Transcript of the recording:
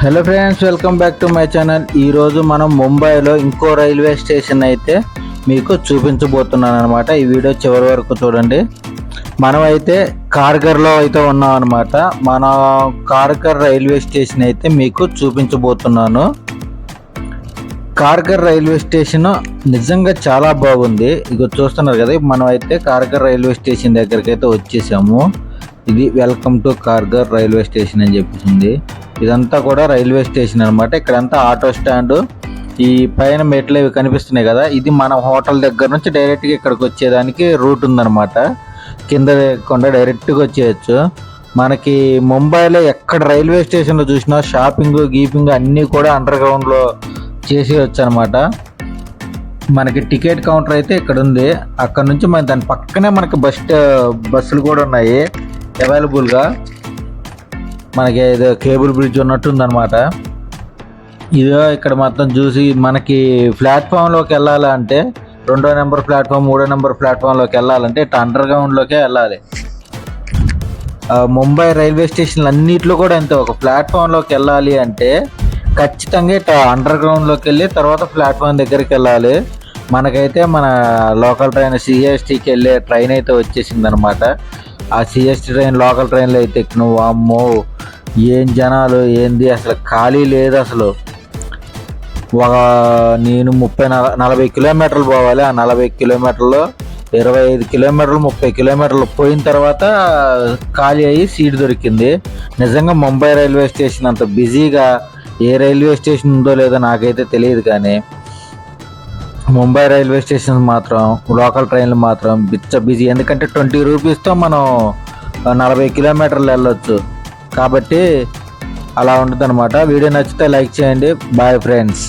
Hello friends, welcome back to my channel. ఈరోజు మనం ముంబైలో ఇంకో రైల్వే స్టేషన్ అయితే మీకు చూపించబోతున్నాను అనమాట. ఈ వీడియో చివరి వరకు చూడండి. మనం అయితే కార్గర్లో అయితే ఉన్నాం అనమాట. మన కార్గర్ రైల్వే స్టేషన్ అయితే మీకు చూపించబోతున్నాను. కార్గర్ రైల్వే స్టేషన్ నిజంగా చాలా బాగుంది. ఇక చూస్తున్నారు కదా, మనం అయితే కార్గర్ రైల్వే స్టేషన్ దగ్గరికి అయితే వచ్చేసాము. ఇది వెల్కమ్ టు కార్గర్ రైల్వే స్టేషన్ అని చెప్పేసింది. ఇదంతా కూడా రైల్వే స్టేషన్ అనమాట. ఇక్కడంతా ఆటో స్టాండ్, ఈ పైన మెట్లు ఇవి కనిపిస్తున్నాయి కదా, ఇది మన హోటల్ దగ్గర నుంచి డైరెక్ట్గా ఇక్కడికి వచ్చేదానికి రూట్ ఉందన్నమాట. కింద కొండ డైరెక్ట్గా వచ్చేయచ్చు. మనకి ముంబైలో ఎక్కడ రైల్వే స్టేషన్లో చూసినా షాపింగ్ గీపింగ్ అన్నీ కూడా అండర్ గ్రౌండ్లో చేసేయచ్చు అనమాట. మనకి టికెట్ కౌంటర్ అయితే ఇక్కడ ఉంది. అక్కడ నుంచి మన దాని పక్కనే మనకి బస్సులు కూడా ఉన్నాయి అవైలబుల్గా. మనకి ఏదో కేబుల్ బ్రిడ్జ్ ఉన్నట్టు ఉందన్నమాట. ఇదో ఇక్కడ మొత్తం చూసి మనకి ప్లాట్ఫామ్లోకి వెళ్ళాలంటే 2వ నెంబర్ ప్లాట్ఫామ్ 3వ నెంబర్ ప్లాట్ఫామ్లోకి వెళ్ళాలంటే ఇట్లా అండర్ గ్రౌండ్లోకే వెళ్ళాలి. ముంబై రైల్వే స్టేషన్లు అన్నిట్లో కూడా అంతే. ఒక ప్లాట్ఫామ్లోకి వెళ్ళాలి అంటే ఖచ్చితంగా ఇట్లా అండర్ గ్రౌండ్లోకి వెళ్ళి తర్వాత ప్లాట్ఫామ్ దగ్గరికి వెళ్ళాలి. మనకైతే మన లోకల్ ట్రైన్ సిఎస్టీకి వెళ్ళే ట్రైన్ అయితే వచ్చేసింది అనమాట. ఆ సిఎస్టీ ట్రైన్ లోకల్ ట్రైన్లో అయితే ఎక్కిన వామ్మో ఏం జనాలు, ఏంది అసలు ఖాళీ లేదు అసలు. నేను 30-40 కిలోమీటర్లు పోవాలి. ఆ 40 కిలోమీటర్లు 25 కిలోమీటర్లు 30 కిలోమీటర్లు పోయిన తర్వాత ఖాళీ అయ్యి సీట్ దొరికింది. నిజంగా ముంబై రైల్వే స్టేషన్ అంత బిజీగా ఏ రైల్వే స్టేషన్ ఉందో లేదో నాకైతే తెలియదు, కానీ ముంబై రైల్వే స్టేషన్ మాత్రం లోకల్ ట్రైన్లు మాత్రం బిజీ. ఎందుకంటే 20 రూపీస్తో మనం 40 కిలోమీటర్లు వెళ్ళొచ్చు. కాబట్టి అలా ఉంటుంది అనమాట. వీడియో నచ్చితే లైక్ చేయండి. Bye friends.